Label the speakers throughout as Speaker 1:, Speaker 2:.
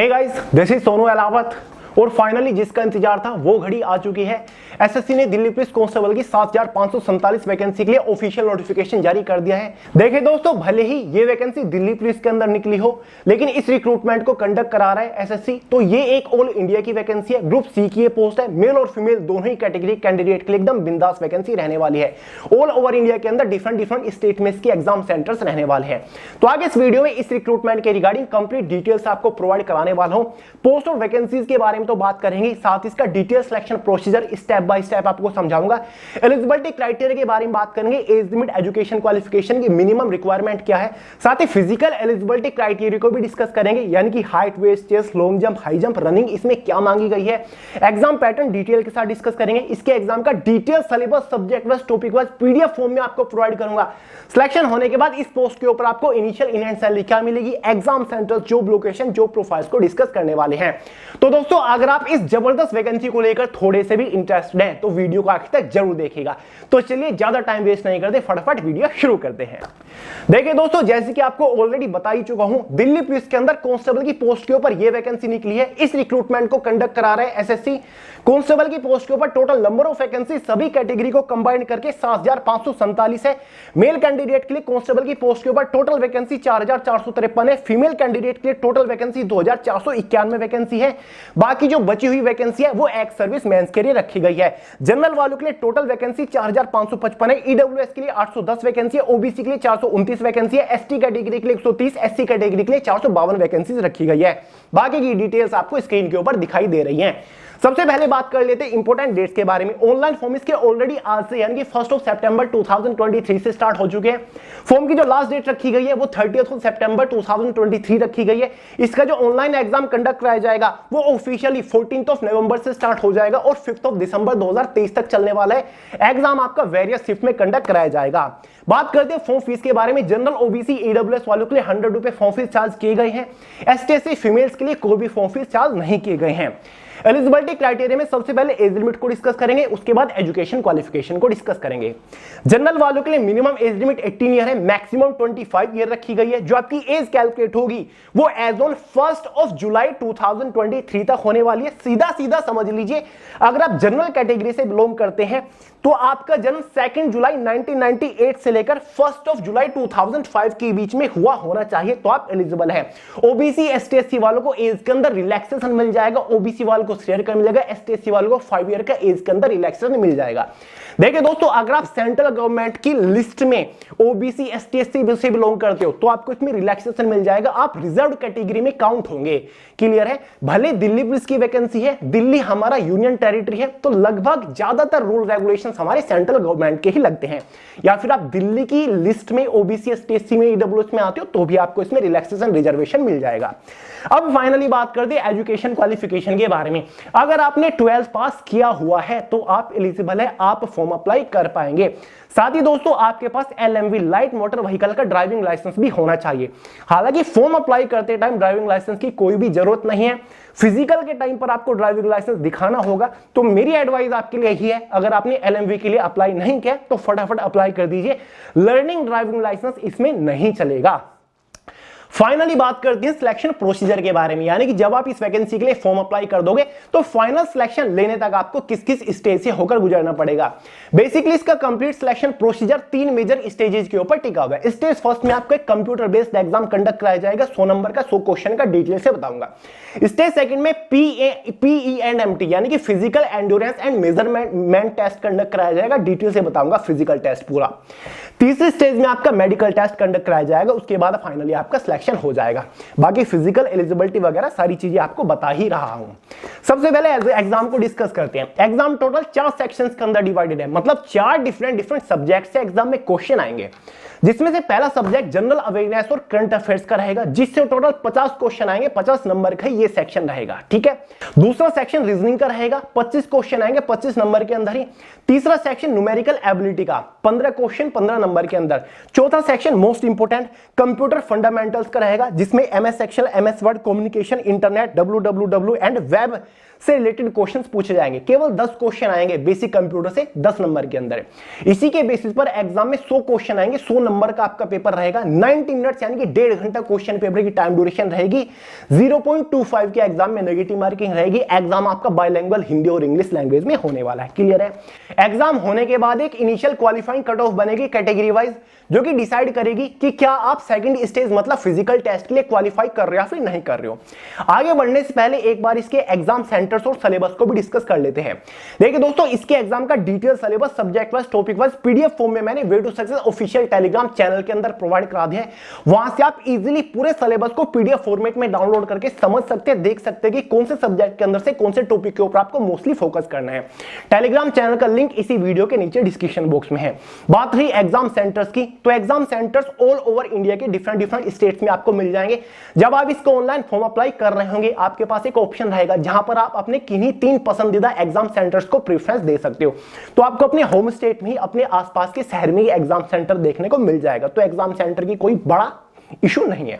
Speaker 1: Hey guys, this is Sonu Alawat और finally जिसका इंतजार था वो घड़ी आ चुकी है। एसएससी ने दिल्ली पुलिस कांस्टेबल की 7547 वैकेंसी के लिए ऑफिशियल नोटिफिकेशन जारी कर दिया है। देखिए दोस्तों, भले ही ये वैकेंसी दिल्ली पुलिस के अंदर निकली हो, लेकिन इस रिक्रूटमेंट को कंडक्ट करा रहा है एसएससी। तो ये एक ऑल इंडिया की वैकेंसी है। ग्रुप सी की ये पोस्ट है। मेल और फीमेल दोनों ही कैटेगरी कैंडिडेट के लिए एकदम बिंदास वैकेंसी रहने वाली है। ऑल ओवर इंडिया के अंदर डिफरेंट स्टेट में इसके एग्जाम सेंटर्स रहने वाले हैं। तो आगे इस वीडियो में इस रिक्रूटमेंट के रिगार्डिंग कंप्लीट डिटेल्स आपको प्रोवाइड कराने वाला हूं। पोस्ट और वैकेंसीज के बारे में तो बात करेंगे, साथ इसका detail selection procedure step by step आपको समझाऊंगा। एलिजिबिलिटी क्राइटेरिया के बारे में बात करेंगे, एज लिमिट, एजुकेशन क्वालिफिकेशन की मिनिमम रिक्वायरमेंट क्या है, साथ ही फिजिकल एलिजिबिलिटी क्राइटेरिया को भी डिस्कस करेंगे, यानी कि height, weight, chest, long jump, high jump, running, इसमें क्या मांगी गई है। एग्जाम पैटर्न डिटेल के साथ डिस्कस करेंगे। इसके एग्जाम का detail syllabus, subject wise, topic wise PDF form में आपको प्रोवाइड करूंगा। सिलेक्शन होने के बाद इस पोस्ट के ऊपर आपको इनिशियल इन हैंड सैलरी क्या मिलेगी, exam centre, job location, job profiles को डिस्कस करने वाले हैं। तो दोस्तों, अगर आप इस जबरदस्त वैकेंसी को लेकर थोड़े से भी इंटरेस्टेड हैं तो वीडियो को आखिर तक जरूर देखिएगा। तो चलिए ज्यादा टाइम वेस्ट नहीं करते, फटाफट वीडियो शुरू करते हैं। देखिए दोस्तों, जैसे कि आपको ऑलरेडी बता ही चुका हूं, दिल्ली पुलिस के अंदर कांस्टेबल की पोस्ट के ऊपर यह वैकेंसी निकली है। इस रिक्रूटमेंट को कंडक्ट करा रहे हैं एसएससी। कांस्टेबल की पोस्ट के ऊपर टोटल नंबर ऑफ वैकेंसी सभी कैटेगरी को कंबाइन करके 7547 है। मेल कैंडिडेट के लिए कांस्टेबल की पोस्ट के ऊपर टोटल वैकेंसी 4453 है। फीमेल कैंडिडेट के लिए टोटल वैकेंसी 2491 वैकेंसी है। बाकी जो बची हुई वैकेंसी है वो एक्स सर्विस मेंस के लिए रखी गई है। जनरल वालों के लिए टोटल वैकेंसी 4555 है। ईडब्ल्यूएस के लिए 810 वैकेंसी है। ओबीसी के लिए 429 वैकेंसी है। एसटी कैटेगरी के लिए 130, एससी कैटेगरी के लिए 452 वैकेंसी रखी गई है। बाकी की डिटेल्स आपको स्क्रीन के ऊपर दिखाई दे रही हैं। सबसे पहले बात कर लेते हैं इंपॉर्टेंट डेट्स के बारे में। ऑनलाइन फॉर्म इसके ऑलरेडी आज से यानी कि 1 सितंबर 2023 से स्टार्ट हो चुके हैं। फॉर्म की जो लास्ट डेट रखी गई है वो 30 सितंबर 2023 रखी गई है। इसका जो ऑनलाइन एग्जाम कंडक्ट कराया जाएगा वो ऑफिशियली 14 नवंबर से स्टार्ट हो जाएगा और 5 दिसंबर 2023 तक चलने वाला है। एग्जाम आपका वेरियस शिफ्ट में कंडक्ट कराया जाएगा। बात करते हैं फॉर्म फीस के बारे में। जनरल, ओबीसी, ईडब्ल्यूएस वालों के लिए 100 रुपए फॉर्म फीस चार्ज किए गए हैं। एसटी, एससी, फीमेल्स के लिए कोई भी फॉर्म फीस चार्ज नहीं किए गए हैं। एलिजिबिलिटी क्राइटेरिया में सबसे पहले एज लिमिट को डिस्कस करेंगे, उसके बाद एजुकेशन क्वालिफिकेशन को डिस्कस करेंगे। जनरल वालों के लिए मिनिमम एज लिमिट 18 ईयर है, मैक्सिमम 25 ईयर रखी गई है। जो आपकी एज कैलकुलेट होगी वो एज ऑन 1 जुलाई 2023 तक होने वाली है। सीधा सीधा समझ लीजिए, अगर आप जनरल कैटेगरी से बिलोंग करते हैं तो आपका जन्म 2 जुलाई 1998 से लेकर 1 जुलाई 2005 के बीच में हुआ होना चाहिए तो आप एलिजिबल है। ओबीसी, एसटी, एससी वालों को एज के अंदर रिलैक्सेशन मिल जाएगा। ओबीसी वालों को शेयर कर मिलेगा, एसटी, एससी वालों को 5 ईयर का एज के अंदर रिलैक्सेशन मिल जाएगा। देखिए दोस्तों, अगर आप सेंट्रल गवर्नमेंट की लिस्ट में ओबीसी, एसटी, एससी से बिलोंग करते हो तो आपको इसमें रिलैक्सेशन मिल जाएगा। आप रिजर्व कैटेगरी में काउंट होंगे। क्लियर है? भले दिल्ली पुलिस की वैकेंसी है, दिल्ली हमारा यूनियन टेरिटरी है, तो लगभग ज्यादातर रूल रेगुलेशन हमारे सेंट्रल गवर्नमेंट के ही लगते हैं। या फिर आप दिल्ली की लिस्ट में ओबीसी, एसटी, एससी में, ईडब्ल्यूएस में आते हो तो भी आपको इसमें रिलैक्सेशन, रिजर्वेशन मिल जाएगा। अब फाइनली बात करते हैं एजुकेशन क्वालिफिकेशन के बारे में। अगर आपने 12th पास किया हुआ है तो आप एलिजिबल है, आप फॉर्म अप्लाई कर पाएंगे। साथ ही दोस्तों, आपके पास एलएमवी लाइट मोटर व्हीकल का ड्राइविंग लाइसेंस भी होना चाहिए। हालांकि फॉर्म अप्लाई करते टाइम ड्राइविंग लाइसेंस की कोई भी जरूरत नहीं है। फिजिकल के टाइम पर आपको ड्राइविंग लाइसेंस दिखाना होगा। तो मेरी एडवाइस आपके लिए यही है, अगर आपने एलएमवी के लिए अप्लाई नहीं किया तो फटाफट अप्लाई कर दीजिए। लर्निंग ड्राइविंग लाइसेंस इसमें नहीं चलेगा। फाइनली बात करते हैं सिलेक्शन प्रोसीजर के बारे में, यानी कि जब आप इस वैकेंसी के लिए फॉर्म अप्लाई कर दोगे तो फाइनल सिलेक्शन लेने तक आपको किस किस स्टेज से होकर गुजरना पड़ेगा। बेसिकली इसका complete selection procedure 3 major stages के ऊपर टिका हुआ है। स्टेज फर्स्ट में आपको एक कंप्यूटर बेस्ड एग्जाम कंडक्ट कराया जाएगा, 100 नंबर का, 100 क्वेश्चन का डिटेल से बताऊंगा। स्टेज सेकंड में PENMT यानी कि physical endurance and measurement test conduct कराया जाएगा, डिटेल से बताऊंगा फिजिकल टेस्ट पूरा। तीसरे स्टेज में आपका मेडिकल टेस्ट कंडक्ट कराया जाएगा, उसके बाद फाइनली आपका सिलेक्शन हो जाएगा। बाकी फिजिकल एलिजिबिलिटी वगैरह सारी चीजें आपको बता ही रहा हूं। सबसे पहले एग्जाम को डिस्कस करते हैं। एग्जाम टोटल 4 सेक्शंस के अंदर डिवाइडेड है, मतलब 4 डिफरेंट सब्जेक्ट से एग्जाम में क्वेश्चन आएंगे, जिसमें से पहला सब्जेक्ट जनरल अवेयरनेस और करंट अफेयर्स का रहेगा, जिससे टोटल 50 क्वेश्चन आएंगे, 50 नंबर का ये सेक्शन रहेगा। ठीक है। दूसरा सेक्शन रीजनिंग का रहेगा, 25 क्वेश्चन आएंगे 25 नंबर के अंदर ही। तीसरा सेक्शन न्यूमेरिकल एबिलिटी का 15 क्वेश्चन 15 नंबर के अंदर। चौथा section most important computer fundamentals का रहेगा, जिसमें MS excel, MS word, communication, internet, WWW and web से रिलेटेड क्वेश्चंस पूछे जाएंगे। केवल 10 क्वेश्चन आएंगे बेसिक कंप्यूटर से 10 नंबर के अंदर। इसी के बेसिस पर एग्जाम में 100 क्वेश्चन आएंगे, 100 नंबर का आपका पेपर रहेगा। 90 मिनट्स यानी कि 1.5 घंटा क्वेश्चन पेपर की टाइम ड्यूरेशन रहेगी। 0.25 के एग्जाम में नेगेटिव मार्किंग रहेगी। एग्जाम आपका बायलैंग्वेज हिंदी और इंग्लिश लैंग्वेज में होने वाला है। क्लियर है? एग्जाम होने के बाद एक इनिशियल क्वालिफाइंग कट ऑफ बनेगी कैटेगरी वाइज, जो कि डिसाइड करेगी कि क्या आप सेकंड स्टेज मतलब फिजिकल टेस्ट के लिए क्वालिफाई कर रहे हो या फिर नहीं कर रहे हो। आगे बढ़ने से पहले एक बार इसके एग्जाम सेंटर्स और सिलेबस को भी डिस्कस कर लेते हैं। देखिए दोस्तों, इसके एग्जाम का detail syllabus subject wise, topic wise PDF form में मैंने way to success official Telegram channel के अंदर प्रोवाइड करा दिया है। वहां से आप इजीली पूरे सिलेबस को पीडीएफ फॉर्मेट में डाउनलोड करके समझ सकते हैं, देख सकते हैं कि कौन से सब्जेक्ट के अंदर से कौन से टॉपिक के ऊपर आपको मोस्टली फोकस करना है। टेलीग्राम चैनल का लिंक इसी वीडियो के नीचे डिस्क्रिप्शन बॉक्स में है। बात रही एग्जाम सेंटर्स की, तो exam centres all over India के डिफरेंट स्टेट्स में आपको मिल जाएंगे। जब आप इसको ऑनलाइन फॉर्म अप्लाई कर रहे होंगे, आपके पास एक ऑप्शन रहेगा जहां पर आप अपने किन्हीं 3 पसंदीदा एग्जाम सेंटर्स को प्रेफरेंस दे सकते हो। तो आपको अपने होम स्टेट में ही, अपने आसपास के शहर में ही एग्जाम सेंटर देखने को मिल जाएगा। तो एग्जाम सेंटर की कोई बड़ा इशू नहीं है।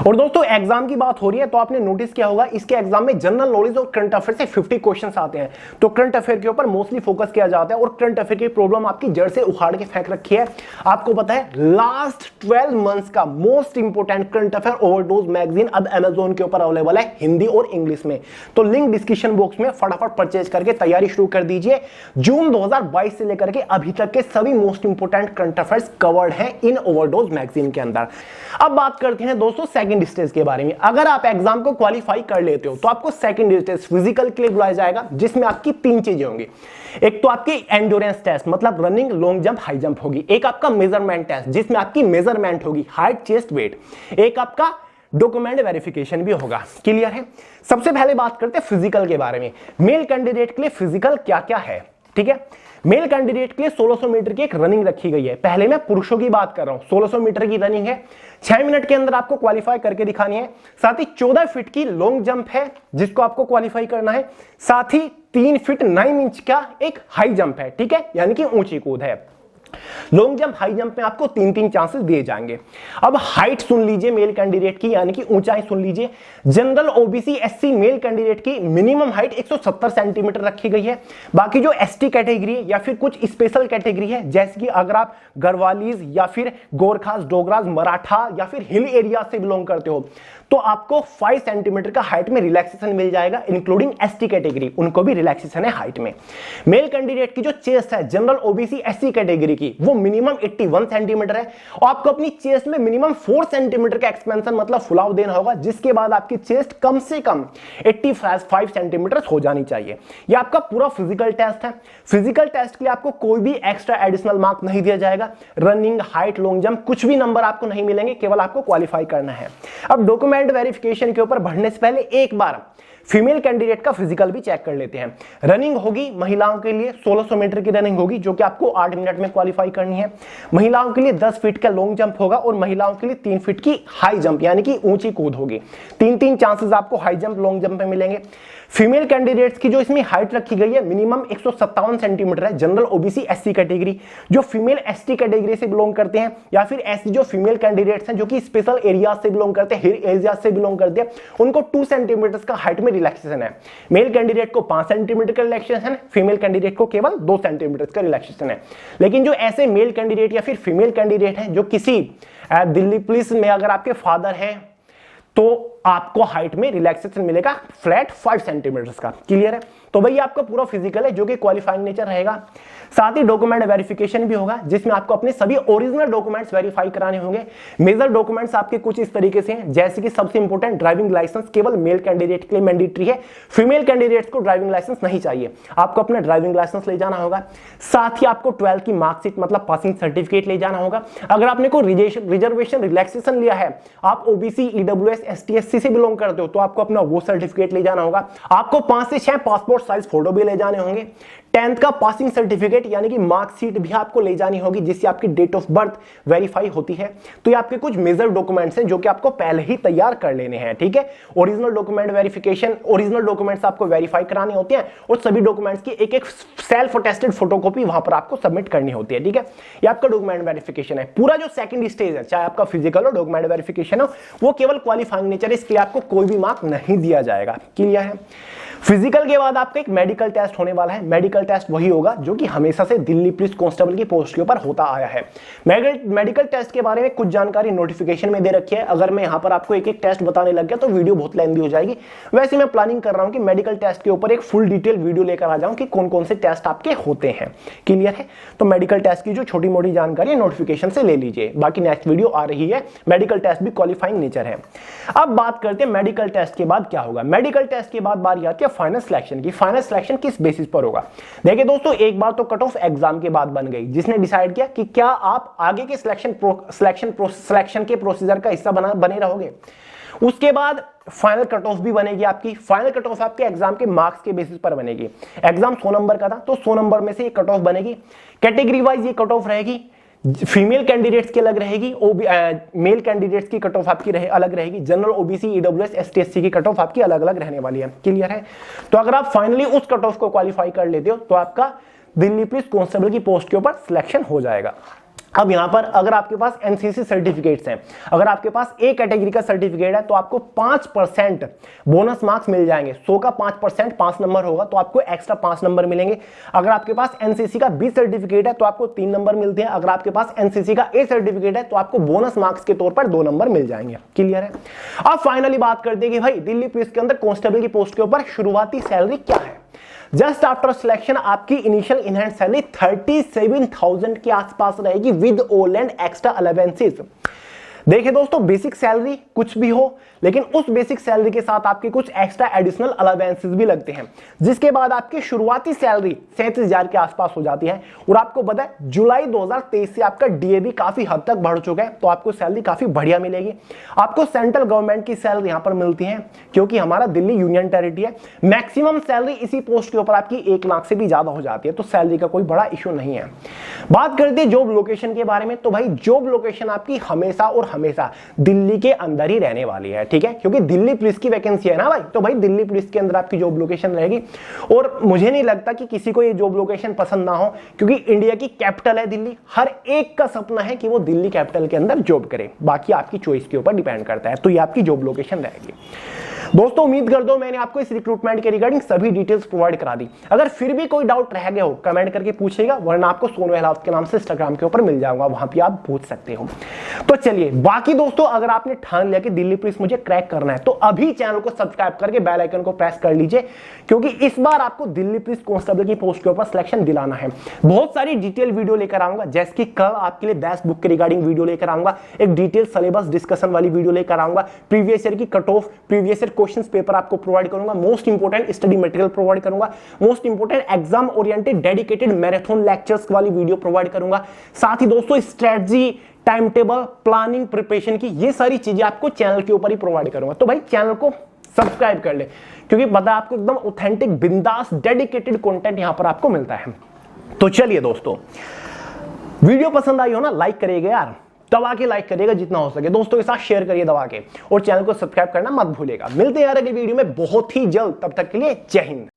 Speaker 1: और दोस्तों, एग्जाम की बात हो रही है तो आपने नोटिस किया होगा इसके एग्जाम में जनरल नॉलेज और करंट अफेयर से 50 क्वेश्चंस आते हैं। तो करंट अफेयर के ऊपर मोस्टली फोकस किया जाता है और करंट अफेयर की प्रॉब्लम आपकी जड़ से उखाड़ के फेंक रखी है। आपको पता है लास्ट 12 मंथ्स का most important current affair overdose magazine अब अमेजोन के ऊपर अवेलेबल है हिंदी और इंग्लिश में। तो लिंक डिस्क्रिप्शन बॉक्स में, फटाफट परचेज करके तैयारी शुरू कर दीजिए। जून 2022 से लेकर के अभी तक के सभी most important current affairs covered हैं इन ओवरडोज मैगजीन के अंदर। अब बात करते हैं दोस्तों सेकंड स्टेज के बारे में। अगर आप एग्जाम को क्वालिफाई कर लेते हो तो आपको सेकंड स्टेज फिजिकल के लिए बुलाया जाएगा, जिसमें आपकी 3 चीजें होंगी। एक तो आपकी एंड्योरेंस टेस्ट मतलब running, long jump, high jump होगी। एक आपका मेजरमेंट टेस्ट जिसमें आपकी मेजरमेंट होगी, हाइट, चेस्ट, वेट। एक आपका डॉक्यूमेंट वेरिफिकेशन भी होगा। क्लियर है? सबसे पहले बात करते हैं फिजिकल के बारे में। मेल कैंडिडेट के लिए फिजिकल क्या क्या है, ठीक है। मेल कैंडिडेट के लिए 1600 मीटर की एक रनिंग रखी गई है। पहले मैं पुरुषों की बात कर रहा हूं। 1600 मीटर की रनिंग है, 6 मिनट के अंदर आपको क्वालिफाई करके दिखानी है। साथ ही 14 फीट की लॉन्ग जंप है जिसको आपको क्वालिफाई करना है। साथ ही 3 फीट 9 इंच का एक हाई जंप है, ठीक है, यानी कि ऊंची कूद है। लॉन्ग जंप, हाई जंप में आपको 3 चांसेस दिए जाएंगे। अब हाइट सुन लीजिए मेल कैंडिडेट की, यानी कि ऊंचाई सुन लीजिए। General OBC SC male candidate की मिनिमम हाइट 170 सेंटीमीटर रखी गई है। बाकी जो एसटी कैटेगरी है या फिर कुछ स्पेशल कैटेगरी है, जैसे कि अगर आप गढ़वालीज या फिर गोरखास, डोगराज, मराठा या फिर हिल एरिया से बिलोंग करते हो, तो आपको 5 सेंटीमीटर का हाइट में रिलैक्सेशन मिल जाएगा, इंक्लूडिंग एसटी कैटेगरी, उनको भी रिलैक्सेशन है हाइट में। मेल कैंडिडेट की जो चेस्ट है जनरल ओबीसी एससी कैटेगरी की, वो मिनिमम 81 सेंटीमीटर है और आपको अपनी चेस्ट में मिनिमम 4 सेंटीमीटर का एक्सपेंशन मतलब फुलाव देना होगा, जिसके बाद आपकी चेस्ट कम से कम 85 सेंटीमीटर हो जानी चाहिए। यह आपका पूरा फिजिकल टेस्ट है। फिजिकल टेस्ट के लिए आपको कोई भी एक्स्ट्रा एडिशनल मार्क नहीं दिया जाएगा। रनिंग, हाइट, लॉन्ग जंप कुछ भी नंबर आपको नहीं मिलेंगे, केवल आपको क्वालिफाई करना है। अब डॉक्यूमेंट वेरिफिकेशन के ऊपर बढ़ने से पहले एक बार फीमेल कैंडिडेट का फिजिकल भी चेक कर लेते हैं। रनिंग होगी महिलाओं के लिए 1600 मीटर की रनिंग होगी, जो कि आपको 8 मिनट में क्वालिफाई करनी है। महिलाओं के लिए 10 फीट का लॉन्ग जंप होगा और महिलाओं के लिए 3 फीट की हाई जंप यानी कि ऊंची कूद होगी। 3 चांसेस आपको हाई जंप, लॉन्ग जंप में मिलेंगे। फीमेल कैंडिडेट्स की जो इसमें हाइट रखी गई है मिनिमम 157 सेंटीमीटर है। जनरल ओबीसी एससी कैटेगरी, जो फीमेल एसटी कैटेगरी से बिलोंग करते हैं या फिर ऐसी जो फीमेल कैंडिडेट्स हैं जो कि स्पेशल एरिया से बिलोंग करते हैं, हिल एरिया से बिलोंग करते हैं, उनको 2 सेंटीमीटर का हाइट में रिलैक्सेशन है। मेल कैंडिडेट को 5 सेंटीमीटर का रिलैक्सेशन है, फीमेल कैंडिडेट को केवल 2 सेंटीमीटर का रिलैक्सेशन है। लेकिन जो ऐसे मेल कैंडिडेट या फिर फीमेल कैंडिडेट हैं जो किसी दिल्ली पुलिस में अगर आपके फादर हैं, तो आपको हाइट में रिलैक्सेशन मिलेगा फ्लैट 5 सेंटीमीटर का। क्लियर है? तो भाई आपका पूरा फिजिकल है जो कि क्वालिफाइंग नेचर रहेगा। साथ ही डॉक्यूमेंट वेरिफिकेशन भी होगा, जिसमें आपको अपने सभी ओरिजिनल डॉक्यूमेंट्स वेरीफाई कराने होंगे। मेजर डॉक्यूमेंट्स आपके कुछ इस तरीके से हैं, जैसे कि सबसे इंपॉर्टेंट ड्राइविंग लाइसेंस केवल मेल कैंडिडेट के लिए मैंडेटरी है। फीमेल कैंडिडेट्स को ड्राइविंग लाइसेंस नहीं चाहिए, आपको अपना ड्राइविंग लाइसेंस ले जाना होगा। साथ ही आपको 12th की मार्कशीट मतलब पासिंग सर्टिफिकेट ले जाना होगा। अगर आपने को रिजर्वेशन रिलैक्सेशन लिया है, आप ओबीसी, ईडब्ल्यूएस, एसटी, एसएससी से बिलोंग करते हो तो आपको अपना वो सर्टिफिकेट ले जाना होगा। आपको 5 से 6 पासपोर्ट साइज फोटो भी ले जाने होंगे। 10th का पासिंग सर्टिफिकेट यानी कि मार्कशीट भी आपको ले जानी होगी, जिससे आपकी डेट ऑफ बर्थ वेरीफाई होती है। तो ये आपके कुछ मेजर डॉक्यूमेंट्स हैं जो कि आपको पहले ही तैयार कर लेने हैं, ठीक है। Original document verification, original documents आपको वेरीफाई कराने होते हैं और सभी डॉक्यूमेंट्स की एक एक सेल्फ अटेस्टेड फोटोकॉपी वहां पर आपको सबमिट करनी होती है, ठीक है। ये आपका डॉक्यूमेंट वेरिफिकेशन है। पूरा जो सेकंड स्टेज है, चाहे आपका फिजिकल हो, डॉक्यूमेंट वेरिफिकेशन हो, वो केवल क्वालिफाइंग नेचर है, इसके लिए आपको कोई भी मार्क नहीं दिया जाएगा। क्लियर है। फिजिकल के बाद आपका एक मेडिकल टेस्ट होने वाला है। मेडिकल टेस्ट वही होगा जो कि हमेशा से दिल्ली पुलिस कांस्टेबल की पोस्ट के ऊपर होता आया है। मेडिकल टेस्ट के बारे में कुछ जानकारी नोटिफिकेशन में दे रखी है। अगर मैं यहां पर आपको एक एक टेस्ट बताने लग गया तो वीडियो बहुत लेंथी हो जाएगी। वैसे मैं प्लानिंग कर रहा हूं कि मेडिकल टेस्ट के ऊपर एक फुल डिटेल वीडियो लेकर आ जाऊं कि कौन कौन से टेस्ट आपके होते हैं। क्लियर है। तो मेडिकल टेस्ट की जो छोटी मोटी जानकारी नोटिफिकेशन से ले लीजिए। बाकी नेक्स्ट वीडियो आ रही है। मेडिकल टेस्ट भी क्वालिफाइंग नेचर है। अब बात करते हैं मेडिकल टेस्ट के बाद क्या होगा। मेडिकल टेस्ट के बाद बारी आती है फाइनल सिलेक्शन की। फाइनल सिलेक्शन किस बेसिस पर होगा? देखिए दोस्तों, एक बार तो कट ऑफ एग्जाम के बाद बन गई, जिसने डिसाइड किया कि क्या आप आगे के सिलेक्शन के प्रोसीजर का हिस्सा बने रहोगे। उसके बाद फाइनल कट ऑफ भी बनेगी आपकी। फाइनल कट ऑफ आपके एग्जाम के मार्क्स के बेसिस पर बनेगी। एग्जाम 100 नंबर का था तो 100 नंबर में से ये कट ऑफ बनेगी। कैटेगरी वाइज ये कट ऑफ रहेगी। फीमेल कैंडिडेट्स की अलग रहेगी, मेल कैंडिडेट्स की कट ऑफ आपकी अलग रहेगी। General, OBC, EWS, ST, SC की कट ऑफ आपकी अलग अलग रहने वाली है। क्लियर है। तो अगर आप फाइनली उस कट ऑफ को क्वालिफाई कर लेते हो तो आपका दिल्ली पुलिस कांस्टेबल की पोस्ट के ऊपर सिलेक्शन हो जाएगा। अब यहां पर अगर आपके पास एनसीसी सर्टिफिकेट्स हैं, अगर आपके पास ए कैटेगरी का सर्टिफिकेट है तो आपको 5% बोनस मार्क्स मिल जाएंगे। 100 का 5% 5 नंबर होगा तो आपको एक्स्ट्रा 5 नंबर मिलेंगे। अगर आपके पास एनसीसी का बी सर्टिफिकेट है तो आपको 3 नंबर मिलते हैं। अगर आपके पास एनसीसी का ए सर्टिफिकेट है तो आपको बोनस मार्क्स के तौर पर 2 नंबर मिल जाएंगे। क्लियर है। अब फाइनली बात करते हैं कि भाई दिल्ली पुलिस के अंदर कांस्टेबल की पोस्ट के ऊपर शुरुआती सैलरी क्या है। जस्ट आफ्टर सिलेक्शन आपकी इनिशियल इन हैंड सैलरी 37,000 के आसपास रहेगी with all and extra allowances. देखिए दोस्तों, बेसिक सैलरी कुछ भी हो, लेकिन उस बेसिक सैलरी के साथ आपके कुछ एक्स्ट्रा एडिशनल अलावेंसेस भी लगते हैं, जिसके बाद आपकी शुरुआती सैलरी 37,000 के आसपास हो जाती है। और आपको पता है जुलाई 2023 से आपका डीए भी काफी हद तक बढ़ चुका है, तो आपको सैलरी काफी बढ़िया मिलेगी। आपको सेंट्रल गवर्नमेंट की सैलरी यहां पर मिलती है क्योंकि हमारा दिल्ली यूनियन टेरिटरी है। मैक्सिमम सैलरी इसी पोस्ट के ऊपर आपकी 1 लाख से भी ज्यादा हो जाती है, तो सैलरी का कोई बड़ा इशू नहीं है। बात करते हैं जॉब लोकेशन के बारे में, तो भाई जॉब लोकेशन आपकी हमेशा और हमेशा दिल्ली के अंदर ही रहने वाली है, ठीक है, क्योंकि दिल्ली पुलिस की वैकेंसी है ना भाई, तो भाई दिल्ली पुलिस के अंदर आपकी जॉब लोकेशन रहेगी। और मुझे नहीं लगता कि किसी को ये जॉब लोकेशन पसंद ना हो, क्योंकि इंडिया की कैपिटल है दिल्ली। हर एक का सपना है कि वो दिल्ली कैपिटल के अंदर जॉब करे। बाकी आपकी चॉइस के ऊपर डिपेंड करता है। तो ये आपकी जॉब लोकेशन रहेगी। दोस्तों उम्मीद कर दो मैंने आपको इस रिक्रूटमेंट के रिगार्डिंग सभी डिटेल्स प्रोवाइड करा दी। अगर फिर भी कोई डाउट रह गया हो कमेंट करके पूछिएगा, वरना आपको सोनू अहलावत के नाम से इंस्टाग्राम के ऊपर मिल जाऊंगा, वहां पे आप पूछ सकते हो। तो चलिए, बाकी दोस्तों अगर आपने ठान लिया कि दिल्ली पुलिस मुझे क्रैक करना है तो अभी चैनल को सब्सक्राइब करके बेल आइकन को प्रेस कर लीजिए, क्योंकि इस बार आपको दिल्ली पुलिस कांस्टेबल की पोस्ट के ऊपर सिलेक्शन दिलाना है। बहुत सारी डिटेल वीडियो लेकर आऊंगा, जैसे कि कल आपके लिए बेस्ट बुक के रिगार्डिंग वीडियो लेकर आऊंगा, एक डिटेल सिलेबस डिस्कशन वाली वीडियो लेकर आऊंगा, प्रीवियस ईयर की cut off, previous year questions paper आपको प्रोवाइड करूंगा, most important study material provide करूंगा, most important exam oriented dedicated marathon lectures वाली वीडियो प्रोवाइड करूंगा। साथ ही दोस्तों strategy, time table, planning, preparation की ये सारी चीजें आपको चैनल के ऊपर ही प्रोवाइड करूंगा। तो भाई चैनल को सब्सक्राइब कर ले, क्योंकि पता है आपको एकदम ऑथेंटिक, बिंदास, डेडिकेटेड कंटेंट यहां पर आपको मिलता है। तो चलिए दोस्तों, वीडियो पसंद आई हो ना, लाइक करिएगा यार, दबा के लाइक करिएगा जितना हो सके, दोस्तों के साथ शेयर करिए दबा के, और चैनल को सब्सक्राइब करना मत भूलिएगा। मिलते हैं यार अगली वीडियो में बहुत ही जल्द, तब तक के लिए जय हिंद।